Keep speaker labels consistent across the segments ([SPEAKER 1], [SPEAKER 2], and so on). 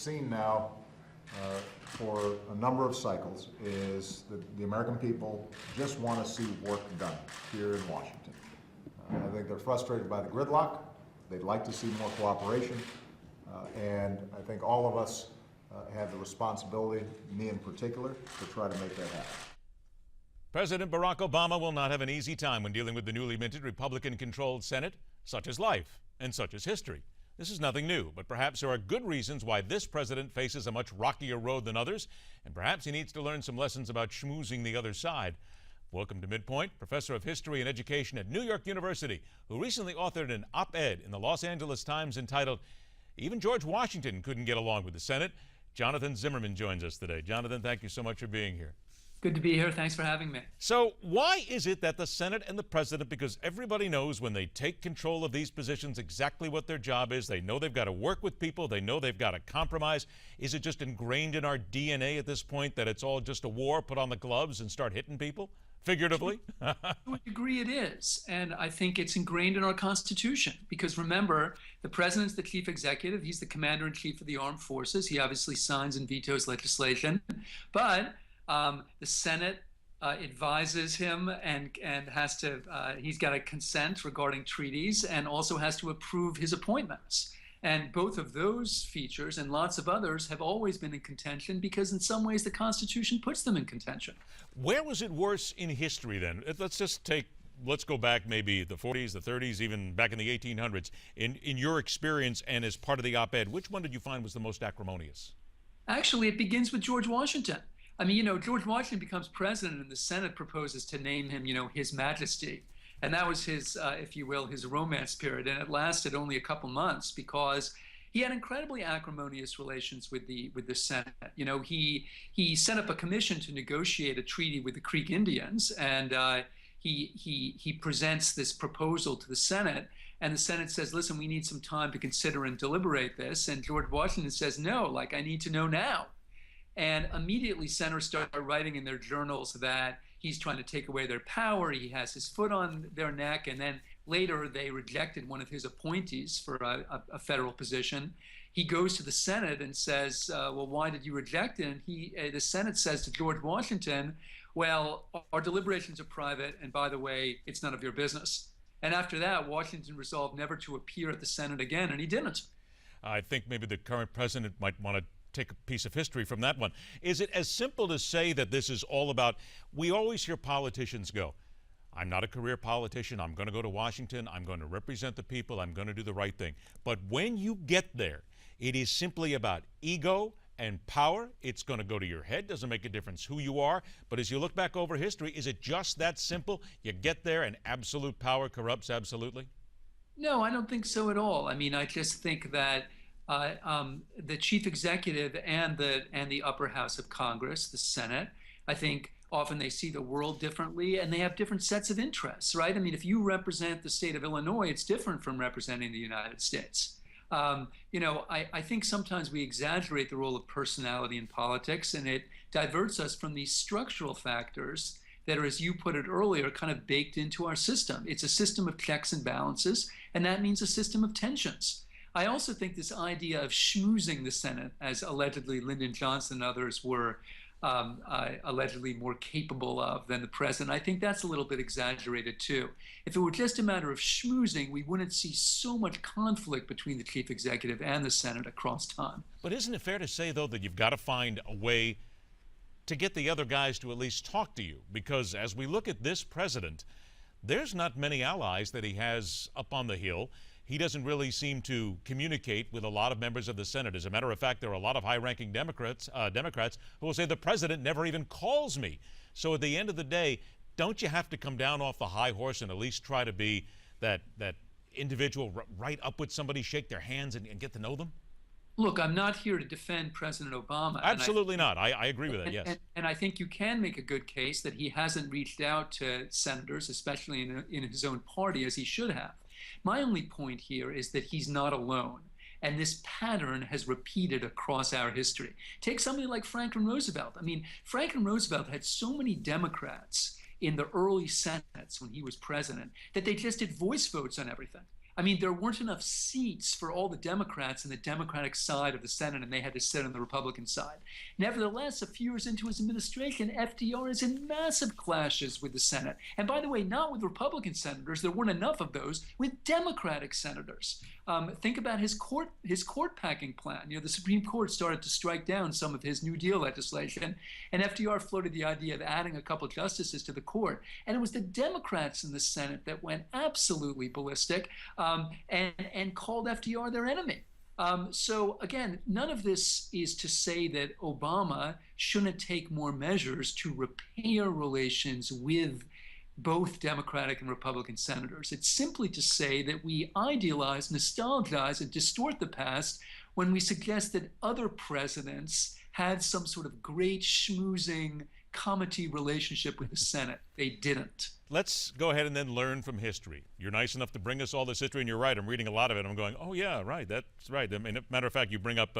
[SPEAKER 1] seen now for a number of cycles is that the American people just want to see work done here in Washington. I think they're frustrated by the gridlock. They'd like to see more cooperation. And I think all of us have the responsibility, me in particular, to try to make that happen.
[SPEAKER 2] President Barack Obama will not have an easy time when dealing with the newly minted Republican-controlled Senate. Such is life, and such is history. This is nothing new, but perhaps there are good reasons why this president faces a much rockier road than others, and perhaps he needs to learn some lessons about schmoozing the other side. Welcome to MidPoint, professor of history and education at New York University, who recently authored an op-ed in the Los Angeles Times entitled, "Even George Washington Couldn't Get Along with the Senate." Jonathan Zimmerman joins us today. Jonathan, thank you so much for being here.
[SPEAKER 3] Good to be here. Thanks for having me.
[SPEAKER 2] So why is it that the Senate and the president, because everybody knows when they take control of these positions exactly what their job is, they know they've got to work with people, they know they've got to compromise. Is it just ingrained in our DNA at this point that it's all just a war, put on the gloves and start hitting people, figuratively?
[SPEAKER 3] To a degree it is, and I think it's ingrained in our Constitution, because remember, the president's the chief executive, he's the commander-in-chief of the armed forces, he obviously signs and vetoes legislation, but the Senate advises him and has to, he's got to consent regarding treaties and also has to approve his appointments. And both of those features and lots of others have always been in contention because in some ways the Constitution puts them in contention.
[SPEAKER 2] Where was it worse in history then? Let's go back maybe the 40s, the 30s, even back in the 1800s. In your experience and as part of the op-ed, which one did you find was the most acrimonious?
[SPEAKER 3] Actually, it begins with George Washington. I mean, George Washington becomes president and the Senate proposes to name him, His Majesty. And that was his, if you will, his romance period. And it lasted only a couple months because he had incredibly acrimonious relations with the Senate. He set up a commission to negotiate a treaty with the Creek Indians, and he presents this proposal to the Senate. And the Senate says, listen, we need some time to consider and deliberate this. And George Washington says, no, I need to know now. And immediately senators start writing in their journals that he's trying to take away their power, he has his foot on their neck, and then later they rejected one of his appointees for a federal position. He goes to the Senate and says, well, why did you reject it? And the Senate says to George Washington, well, our deliberations are private, and by the way, it's none of your business. And after that, Washington resolved never to appear at the Senate again, and he didn't.
[SPEAKER 2] I think maybe the current president might want to take a piece of history from that one. Is it as simple to say that this is all about, we always hear politicians go, I'm not a career politician, I'm going to go to Washington, I'm going to represent the people, I'm going to do the right thing. But when you get there, it is simply about ego and power. It's going to go to your head, doesn't make a difference who you are. But as you look back over history, is it just that simple? You get there and absolute power corrupts absolutely?
[SPEAKER 3] No, I don't think so at all. I mean, I just think that the chief executive and the upper house of Congress, the Senate, I think often they see the world differently and they have different sets of interests, right? I mean, if you represent the state of Illinois, it's different from representing the United States. I think sometimes we exaggerate the role of personality in politics, and it diverts us from these structural factors that are, as you put it earlier, kind of baked into our system. It's a system of checks and balances, and that means a system of tensions. I also think this idea of schmoozing the Senate, as allegedly Lyndon Johnson and others were allegedly more capable of than the president, I think that's a little bit exaggerated too. If it were just a matter of schmoozing, we wouldn't see so much conflict between the chief executive and the Senate across time.
[SPEAKER 2] But isn't it fair to say, though, that you've got to find a way to get the other guys to at least talk to you? Because as we look at this president, there's not many allies that he has up on the Hill. He doesn't really seem to communicate with a lot of members of the Senate. As a matter of fact, there are a lot of high-ranking Democrats who will say the president never even calls me. So at the end of the day, don't you have to come down off the high horse and at least try to be that individual right up with somebody, shake their hands and get to know them?
[SPEAKER 3] Look, I'm not here to defend President Obama.
[SPEAKER 2] Absolutely not. I agree with that, yes.
[SPEAKER 3] And I think you can make a good case that he hasn't reached out to senators, especially in his own party, as he should have. My only point here is that he's not alone. And this pattern has repeated across our history. Take somebody like Franklin Roosevelt. I mean, Franklin Roosevelt had so many Democrats in the early Senates when he was president that they just did voice votes on everything. I mean, there weren't enough seats for all the Democrats in the Democratic side of the Senate, and they had to sit on the Republican side. Nevertheless, a few years into his administration, FDR is in massive clashes with the Senate. And by the way, not with Republican senators. There weren't enough of those with Democratic senators. Think about his court packing plan. The Supreme Court started to strike down some of his New Deal legislation, and FDR floated the idea of adding a couple justices to the court. And it was the Democrats in the Senate that went absolutely ballistic and called FDR their enemy. So again, none of this is to say that Obama shouldn't take more measures to repair relations with both Democratic and Republican senators. It's simply to say that we idealize, nostalgize, and distort the past when we suggest that other presidents had some sort of great schmoozing comity relationship with the Senate. They didn't.
[SPEAKER 2] Let's go ahead and then learn from history. You're nice enough to bring us all this history, and you're right. I'm reading a lot of it. I'm going, oh, yeah, right, that's right. I mean, matter of fact, you bring up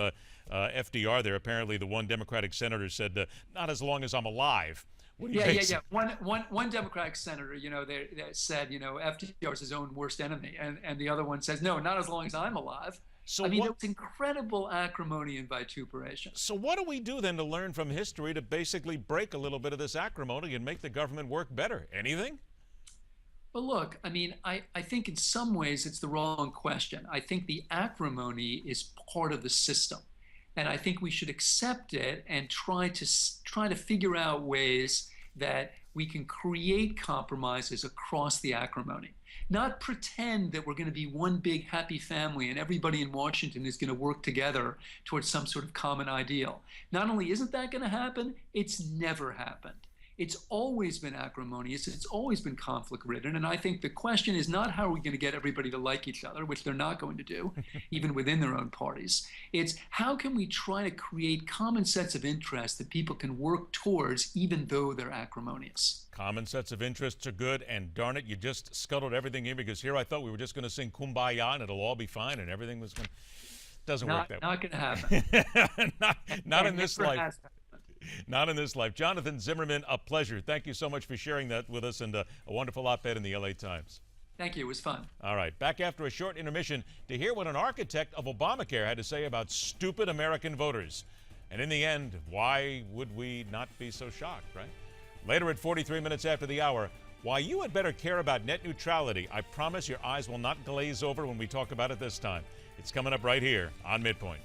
[SPEAKER 2] FDR there. Apparently, the one Democratic senator said, not as long as I'm alive. What do you think?
[SPEAKER 3] One Democratic senator, they said, FDR is his own worst enemy. And the other one says, no, not as long as I'm alive.
[SPEAKER 2] So
[SPEAKER 3] I mean, there was incredible acrimony and vituperation.
[SPEAKER 2] So what do we do then to learn from history to basically break a little bit of this acrimony and make the government work better? Anything?
[SPEAKER 3] Well, look, I mean, I think in some ways it's the wrong question. I think the acrimony is part of the system. And I think we should accept it and try to figure out ways that we can create compromises across the acrimony. Not pretend that we're going to be one big happy family and everybody in Washington is going to work together towards some sort of common ideal. Not only isn't that going to happen, it's never happened. It's always been acrimonious. It's always been conflict-ridden. And I think the question is not how are we going to get everybody to like each other, which they're not going to do, even within their own parties. It's how can we try to create common sets of interests that people can work towards, even though they're acrimonious.
[SPEAKER 2] Common sets of interests are good, and darn it, you just scuttled everything in, because here I thought we were just going to sing Kumbaya and it'll all be fine and everything was going to... Doesn't work that way.
[SPEAKER 3] Not going to happen.
[SPEAKER 2] not in this life. Not in this life. Jonathan Zimmerman, a pleasure. Thank you so much for sharing that with us, and a wonderful op-ed in the LA Times.
[SPEAKER 3] Thank you. It was fun.
[SPEAKER 2] All right. Back after a short intermission to hear what an architect of Obamacare had to say about stupid American voters. And in the end, why would we not be so shocked, right? Later at 43 minutes after the hour, why you had better care about net neutrality. I promise your eyes will not glaze over when we talk about it this time. It's coming up right here on MidPoint.